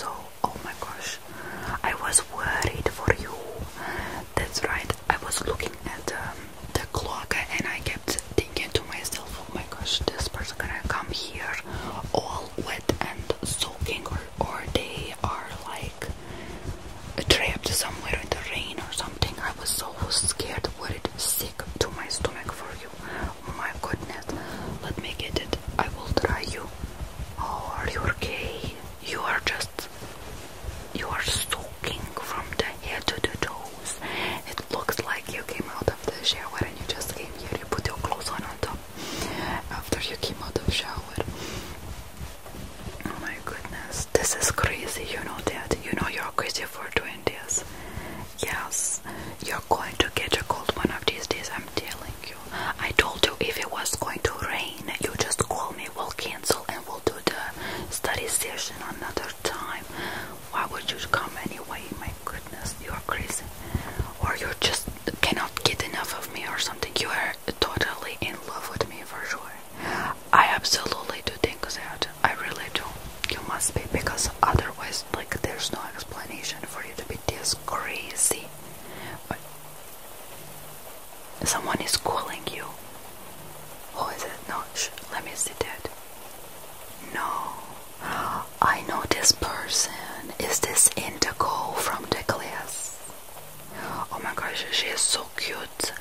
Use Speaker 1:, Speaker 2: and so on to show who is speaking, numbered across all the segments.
Speaker 1: so, oh my gosh, I was worried for you. That's right, I was looking at the clock and I kept thinking to myself, oh my gosh, this person gonna come here all wet and soaking, or they are like trapped somewhere in the rain or something. I was so scared, worried, sick to my stomach for you. Oh my goodness, let me get it. I will try you. Oh, are you okay? You are soaking from the head to the toes. It looks like you came out of the shower and you just came here. You put your clothes on top after you came out of the shower. Oh my goodness, this is crazy. You know that. You know you're crazy for doing this. Yes, you're going to catch a cold one of these days, I'm telling you. I told you if it was going to rain, you just call me, we'll cancel and we'll do the study session another time. Why would you come anyway? My goodness, you're crazy. Or you just cannot get enough of me or something. You are totally in love with me for sure. I absolutely do think that. I really do. You must be, because otherwise, like, there's no explanation for you to be this crazy. But someone is calling you. Who is it? No, let me see that. No, I know this person. Is this Indigo from the class? Oh my gosh, she is so cute,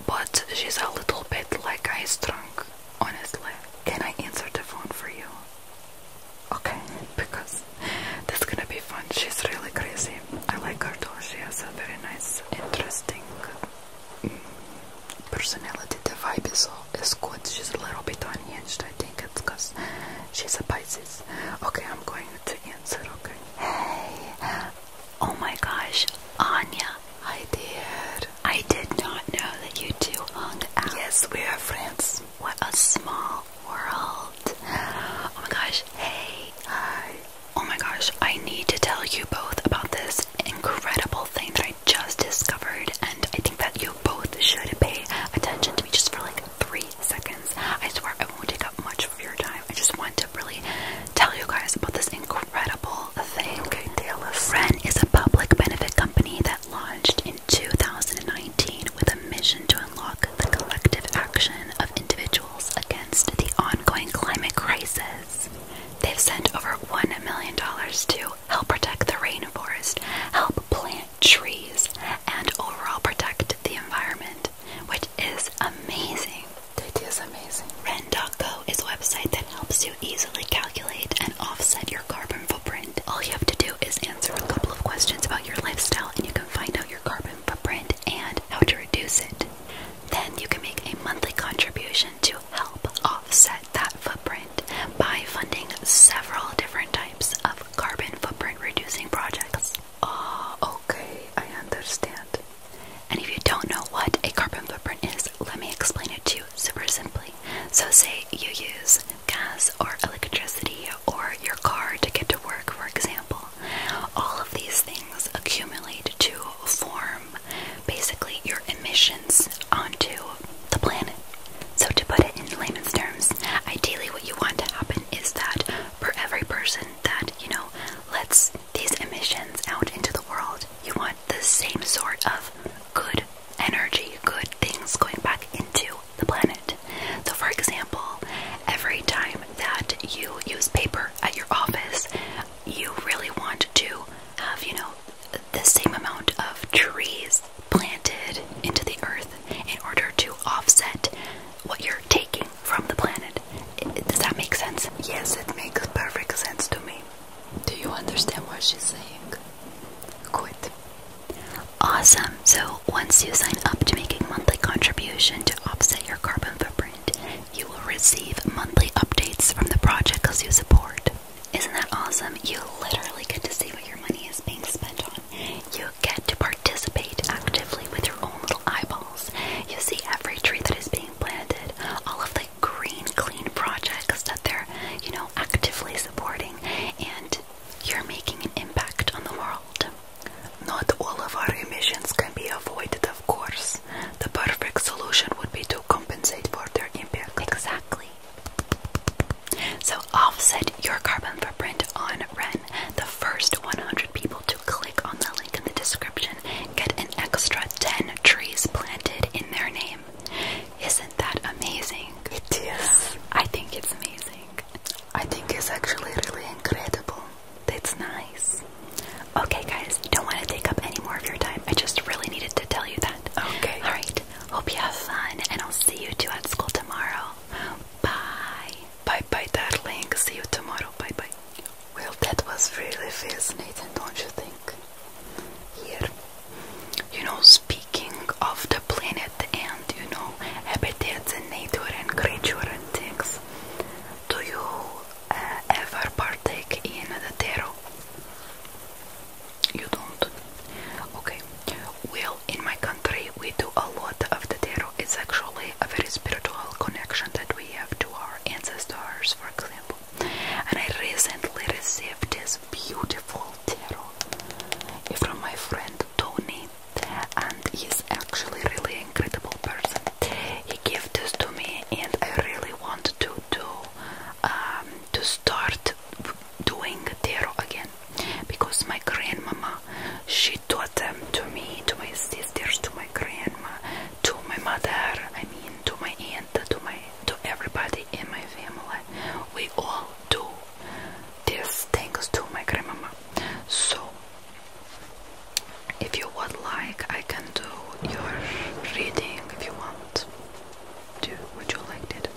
Speaker 1: but she's a little bit like ice drunk, honestly. Can I answer the phone for you? Okay, because that's gonna be fun. She's really crazy. I like her though. She has a very nice, interesting personality. The vibe is good. She's a little bit unhinged. I think it's because she's a Pisces. Okay, I'm going to answer. Okay. Hey. Oh my gosh, Anya. Hi there. I did not know that you two hung out. Yes, we are friends. What a small world. Oh my gosh. Hey. Hi. Oh my gosh, I need to tell you both about this incredible thing that I just discovered, and I think that you both should pay attention to me just for like 3 seconds. I swear I won't take up much of your time. I just want to really tell you guys about this incredible thing. Okay, tell us. Ren is a public benefit company that launched in 2019 with a mission to unlock the collective action of individuals against the ongoing climate crisis. They've sent over $1 million to help protect the rainforest, help plant trees, and overall protect the environment, which is amazing. That is amazing. Ren.co is a website that helps you easily calculate and offset your carbon footprint. All you have to do is answer a couple of questions about your lifestyle and you can find out your carbon footprint and how to reduce it. Then you can make a monthly contribution to help offset that footprint by funding several different types of carbon footprint reducing projects. Oh, okay, I understand. And if you don't know what a carbon footprint is, let me explain it to you super simply. So say you use gas or electricity or your car to get to work, for example. All of these things accumulate to form basically your emissions onto the planet. So to put it in layman's terms, ideally what you want to happen is that for every person that, lets these emissions out into the world, you want the same sort of good energy, good things going back into the planet. So for example, every time that you use paper at your office, you really want to have, the same amount of trees planted into the earth in order to offset what you're taking from the planet. Does that make sense? Yes, it makes perfect sense to me. Do you understand what she's saying? Good. Awesome. So once you sign up to make a monthly contribution to offset your carbon footprint, you will receive monthly updates from the projects you support. Isn't that awesome? You literally get to see what your money is being spent on. You get to participate actively with your own little eyeballs. You see every tree that is being planted, all of the green, clean projects that they're, actively supporting, and you're making an impact on the world. Not all of our emissions can be avoided, of course. The perfect solution would be to compensate for their impact. Exactly. So offset your carbon footprint on Ren. The first first 100 people to click on the link in the description get an extra 10 trees planted in their name. Isn't that amazing?
Speaker 2: It is.
Speaker 1: I think it's amazing.
Speaker 2: I think it's actually really incredible.
Speaker 1: That's nice. Okay guys, don't want to take up any more of your time. I just really needed to tell you that.
Speaker 2: Okay.
Speaker 1: Alright, hope you have fun and I'll see you two at school tomorrow. Bye.
Speaker 2: Bye darling. See you tomorrow. Bye. Well, that was really fascinating, don't you think? Here, speaking of the planet and, habitats and nature and creature and things, do you ever partake in the tarot? You don't? Okay. Well, in my country, we do a lot of the tarot. It's actually a very spiritual connection that we have to our ancestors, for example. And I recently received this beautiful tarot from my friend Tony, and he's actually a really incredible person. He gave this to me, and I really want to start doing tarot again, because my grandmama, she taught them to me, to my sisters, to my grandma, to my mother, to my aunt, to everybody in my family. We all do this thanks to my grandmama. So if you would like, I can do your reading if you want. Would you like it?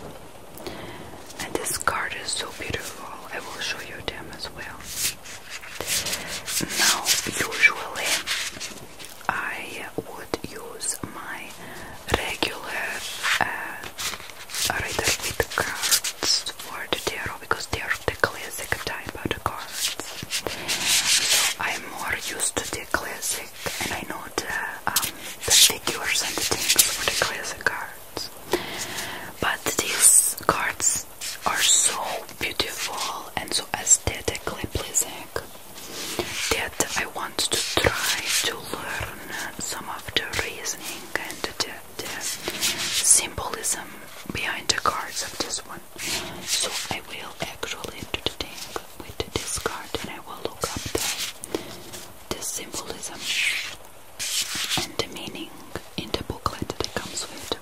Speaker 2: And this card is so beautiful. I will show you them as well. Now, usually I would use my regular Rider with cards for the tarot, because they're the classic type of the cards. So I'm more used to the classic, and I know the figures and the things for the classic cards. But these cards are so beautiful and so aesthetically pleasing that I want to try to learn some of the reasoning and the symbolism behind the cards of this one. So I will actually do the thing with this card, and I will look up the symbolism and the meaning in the booklet that comes with.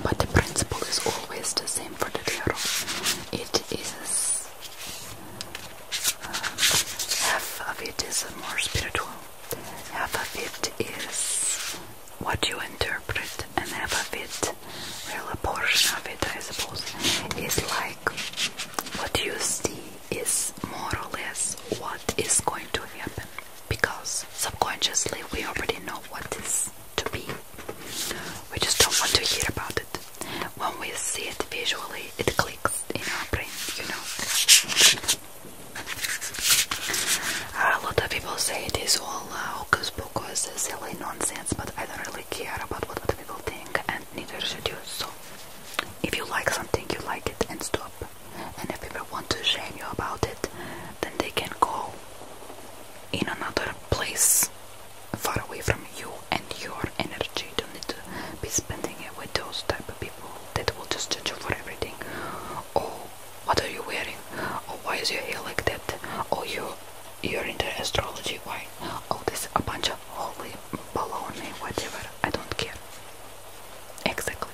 Speaker 2: But the principle is always the same for the tarot. It is half of it is more spiritual, half of it is what you interpret, and half of it, well, a portion of it, I suppose, is like what you see is more or less what is going to happen, because subconsciously we already know what is to be. We just don't want to hear about it. When we see it visually, it clicks in our brain, A lot of people say it is all hocus pocus, silly nonsense, but I don't really care about what other people think, and neither should you. So if you like something, you like it, and stop. And if people want to shame you about it, then they can go in another place far away from you and your energy. You don't need to be spending it with those type of people that will just judge you for everything. Oh, what are you wearing? Oh, why is your hair like that? Oh, you're into astrology. Why? Oh, this is a bunch of holy baloney, whatever. I don't care. Exactly.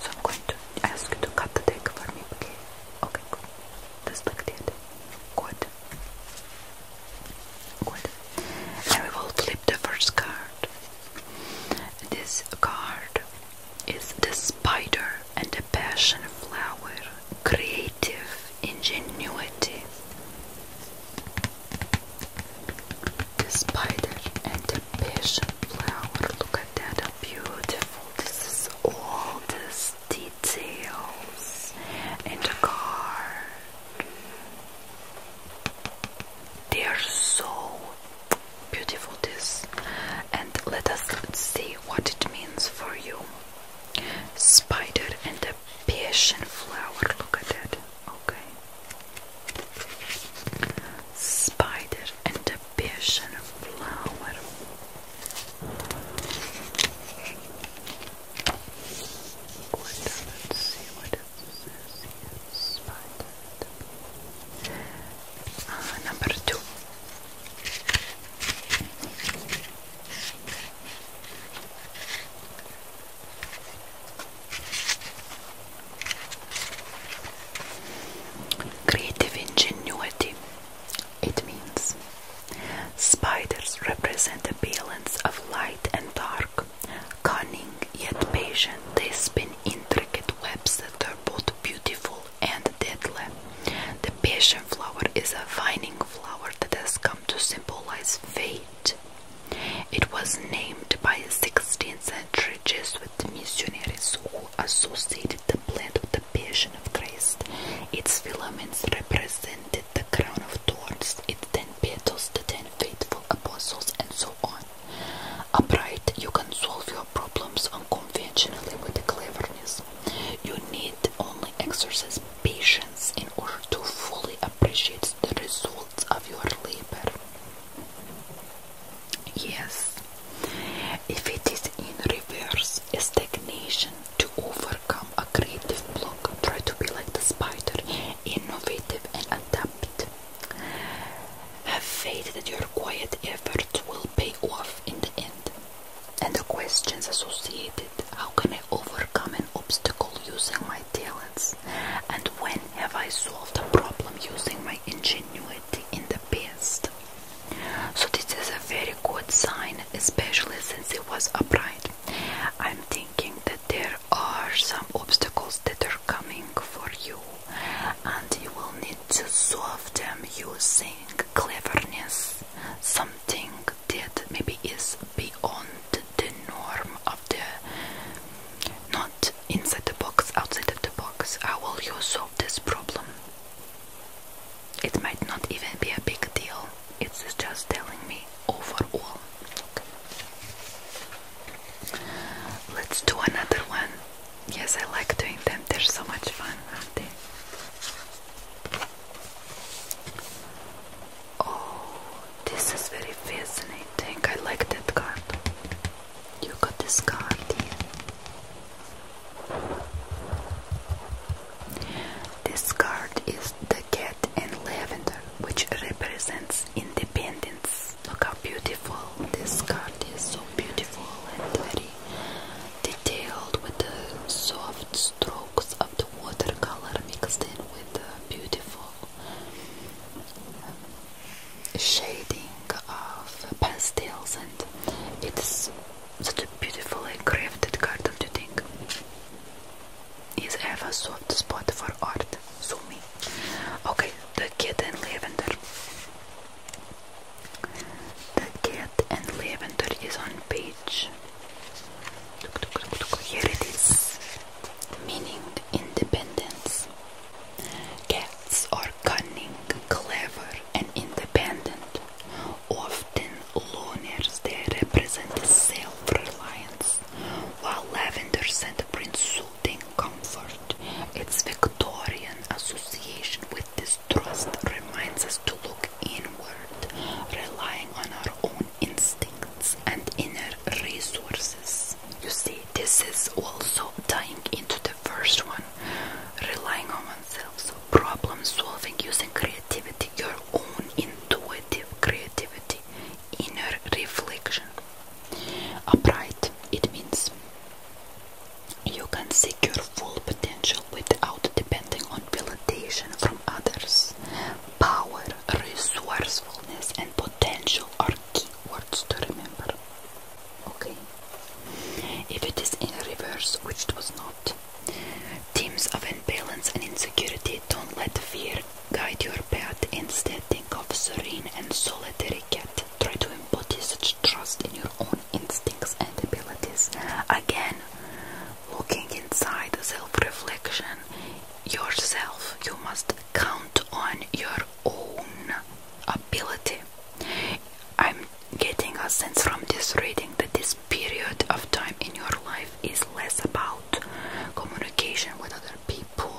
Speaker 2: So I'm going to ask you to cut the deck for me, okay? Okay, good. Just like that. Good. And we will flip the first card. This card is the spider and the passion flower. Creative ingenuity. The spider and the passion flower. Look at that, how beautiful. This is all these details in the card. They are so beautiful, this. And let us see what it means for you. Spider and the passion flower. Look at that. Okay. Spider and the passion flower. Let's see what it says here. Spider. is a vining flower that has come to symbolize fate. It was named by 16th century Jesuit missionaries who associated the plant with the Passion of Christ. Its filaments represented the crown of thorns, its 10 petals, the 10 faithful apostles, and so on. Upright, you can solve your problems unconventionally with cleverness. You need only exercise patience in order to fully appreciate the results of your labor. Yes, if it is in reverse, a stagnation, to overcome a creative block, try to be like the spider, innovative and adapt. Have faith that your quiet efforts will pay off in the end. And the questions associated: how can I overcome an obstacle using my talents? And when have I solved a problem using my ingenuity in the past? So this is a very good sign, especially since it was upright. I'm thinking that there are some obstacles that are coming for you, and you will need to solve them using cleverness, something that maybe is beyond the norm of the, not inside the box, outside of the box. How will you solve this problem? It might not even be a big deal. It's just telling me overall. Okay. Let's do another one. Yes, I like doing them. They're so much fun, aren't they? Oh, this is very fascinating. I like that card. You got this card here. This card is the cat and lavender, which represents independence. Look how beautiful this card is. So beautiful and very detailed with the soft strokes of the watercolor mixed in with the beautiful shading of pastels, and it's such a beautifully crafted card, don't you think? Yes, I have a soft spot for art, so me. Okay, the cat and lavender. The cat and lavender is on page. Here it is. Meaning independence. Cats are cunning, clever, and independent. Often loners, they represent self-reliance, while lavender scent brings soothing comfort. Its Victorian association with distrust reminds us to look inward, relying on our own instincts and inner resources. You see, this is also tying into the first one, relying on oneself. So problem solving using creativity, your own intuitive creativity, inner reflection. Upright, it means you can seek your full potential without depending on validation from others. Power, resourcefulness, and potential are key words to remember. Okay? If it is in reverse, which it was not, themes of imbalance and insecurity, don't let fear guide your path. Instead, think of serene and solitary cat. Try to embody such trust in your own instincts and abilities. Again, looking inside, self-reflection, yourself, you must count on your own ability. I'm getting a sense from this reading that this period of time in your life is less about communication with other people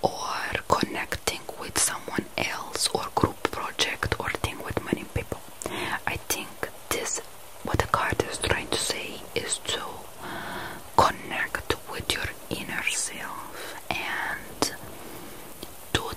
Speaker 2: or connecting with someone else or group project or thing with many people. I think this, what the card is trying to say, is to connect with your inner self and do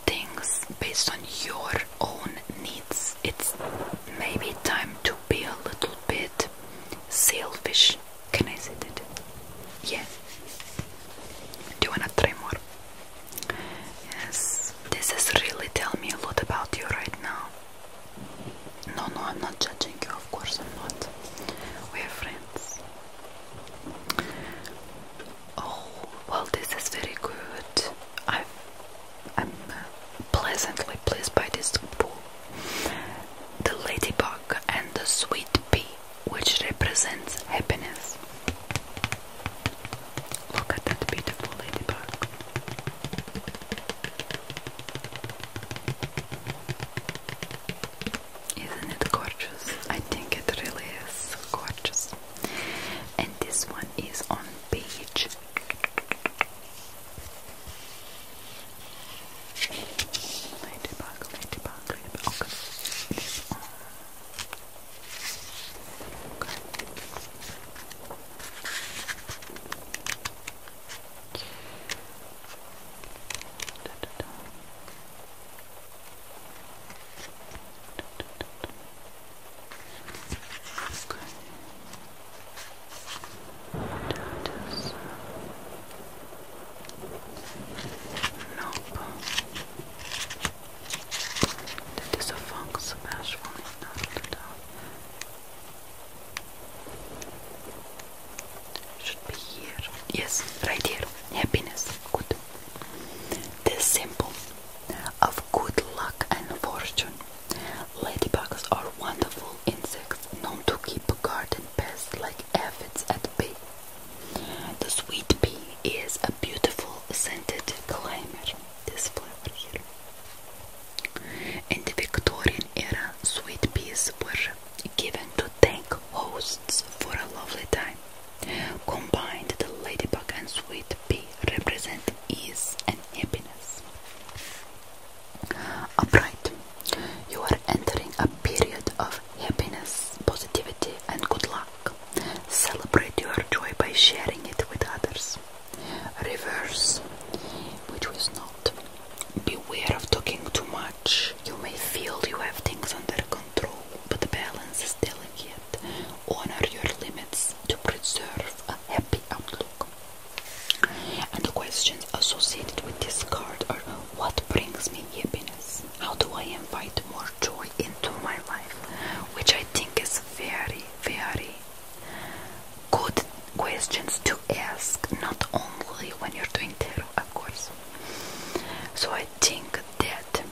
Speaker 2: So I think that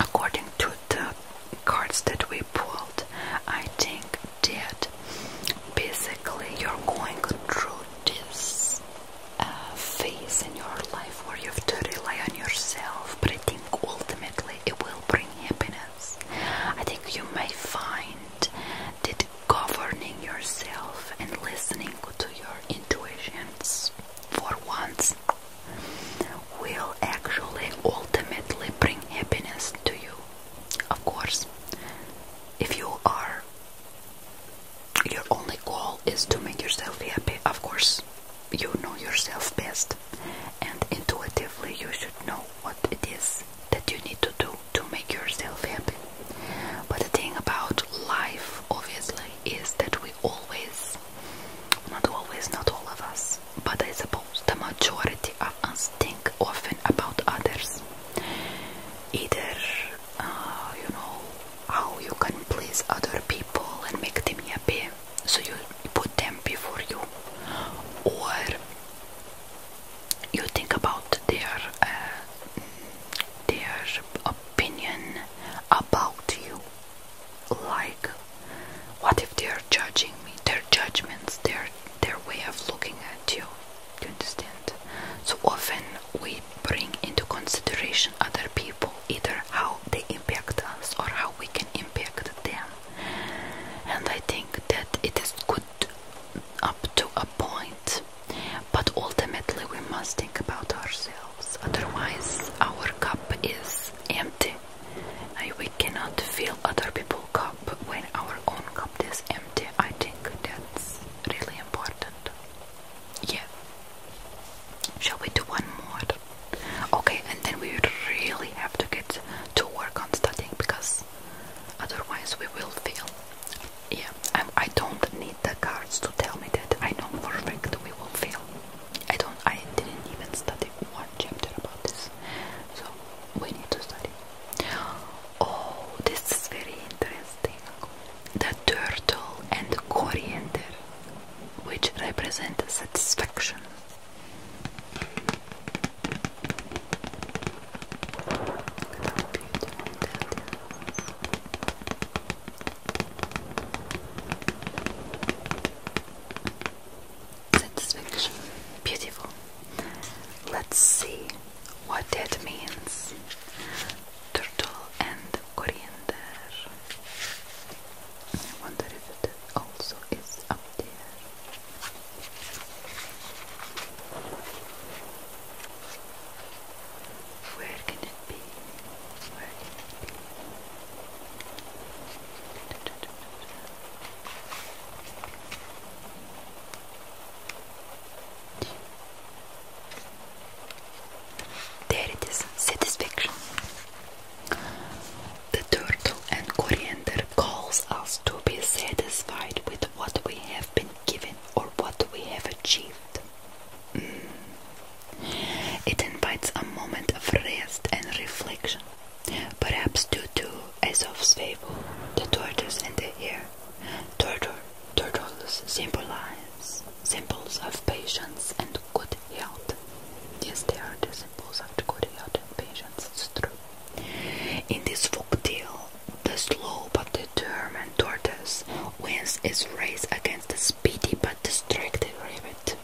Speaker 2: according to the cards that we pulled, I think that basically you're going through this phase in your life where you have to rely on yourself, but I think ultimately it will bring happiness. I think you may find that governing yourself and listening to your intuitions for once will actually ultimately bring happiness to you. Of course, if your only goal is to make yourself happy, of course you know yourself best, and intuitively you should know what it is that you need to do to make yourself happy. But the thing about life, obviously, is that we always, not always, not all of us, but I suppose the majority of us think often about others. Either, how you can please other people and make them happy, so you put them before you, or you think about their opinion about you. Like, what if they're judging me? Their judgments, their way of looking at you. Do you understand? So often we bring into consideration other people, either how they impact us or how we can impact them. And I think that it is good up to a point, but ultimately we must think about ourselves. Otherwise, our cup is empty. We cannot fill other people's cup when our own cup is empty. I think that's really important. Yeah. Shall we do one more? Okay, and then we really have to get to work on studying, because otherwise we will fail. Yeah, I don't need the cards to tell me that. I know for a fact we will fail. I didn't even study one chapter about this, so we need to study. Oh, this is very interesting. The turtle and coriander, which represent satisfaction. Satisfaction. Beautiful. Let's see what that means. Turtle and coriander. I wonder if it also is up there. Where can it be? Where can it be? There it is, satisfaction. The turtle and coriander calls us to be satisfied with what we have been given or what we have achieved. It invites a moment of rest and reflection, perhaps due to Aesop's fable, the tortoise and the hare. Turtles symbolize symbols of patience and good health. Yes, they are the symbols of good health and patience, it's true. In this folk tale, the slow but determined tortoise wins its race against the speedy but distracted rabbit.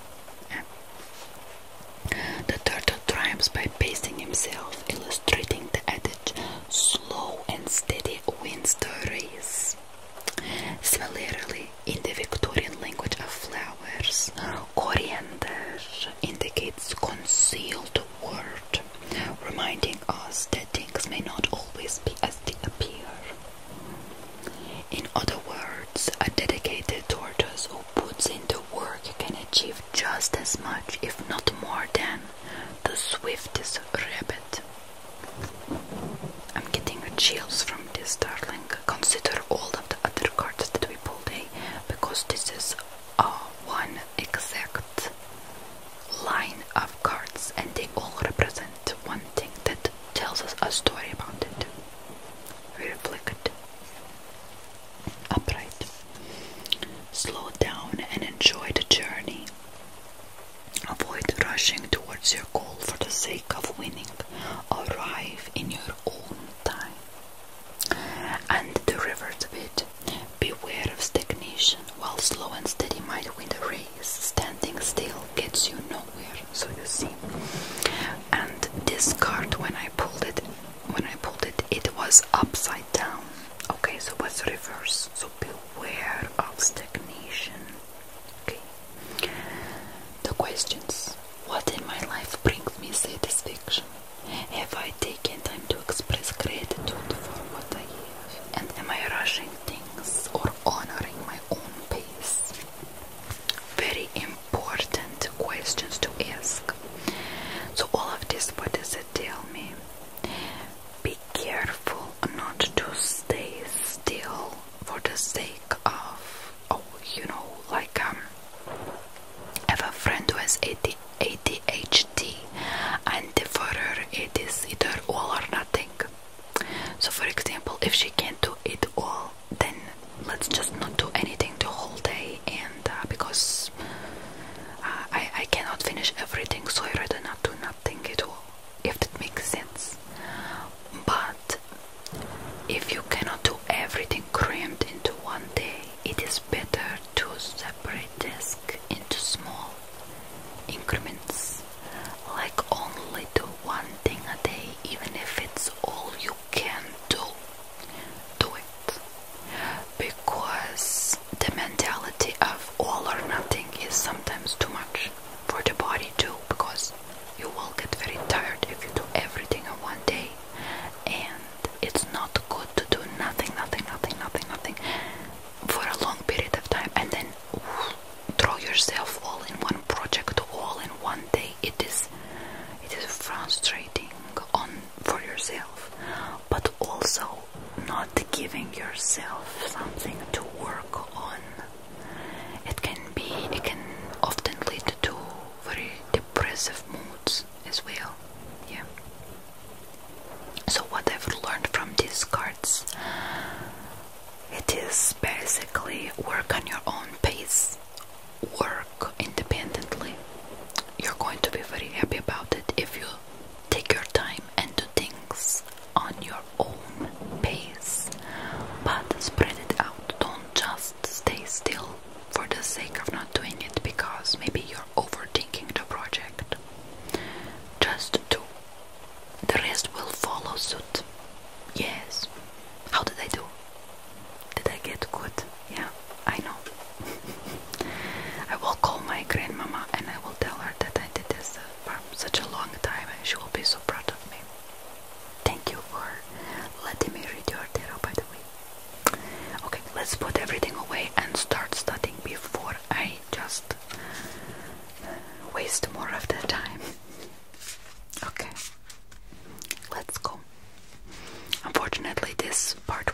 Speaker 2: The turtle triumphs by pacing himself, illustrating the adage, slow and steady wins the race. Similarly, in the Victorian language of flowers, coriander indicates concealed word, reminding us that things may not always be as they appear. In other words, a dedicated tortoise who puts in the work can achieve just as much, if not more than, the swiftest rabbit. I'm getting chills from this, darling. Consider all of the other cards that we pulled, because this is one exact line of cards, and they all represent one thing that tells us a story about it. We reflect. Upright. Slow down and enjoy the journey. Avoid sake of winning. Arrive in your own time. And the reverse of it, beware of stagnation. While slow and steady might win the race, standing still gets you nowhere. So you see. And this card, when I pulled it, it was upside down. Okay, so what's the reverse? So beware of stagnation. Okay. The questions. What in my life brings me satisfaction? Have I taken time to express gratitude for what I have? And am I rushing things or honoring my own pace? Very important questions to ask. So all of this, what does it tell me? Be careful not to stay still for the sake of, I have a friend who has ADHD, and for her it is either all or nothing. So for example, if she can't do it all, then let's just not do anything the whole day, and because I cannot finish everything, so I rather not do nothing at all, if that makes sense. But if you cannot do everything crammed into one day, it is better to separate task into small increments, like only do one thing a day, even if it's all you can do. Do it, because the mentality of all or nothing is sometimes too much for the body too, because you will get very tired if you do everything in one day, and it's not good to do nothing for a long period of time and then throw yourself all in one project all in one day. It is frustrating for yourself, but also not giving yourself something to work on. It can often lead to very depressive moods as well. Yeah. So what I've learned from these cards, it is basically work on your own pace, work independently. You're going to be very happy about it if you take your time and do things on your own pace, but spread it out. Don't just stay still for the sake of not doing it because maybe you're overthinking the project. Just do. The rest will follow suit. Yes. How did I do? Did I get good? Yeah, I know. I will call my grandmama and I will tell her that I did this for such a long time and she will be so proud of me. Thank you for letting me read your tarot, by the way. Okay, let's put everything away and start studying before I just waste more of the time. Okay, let's go. Unfortunately, this part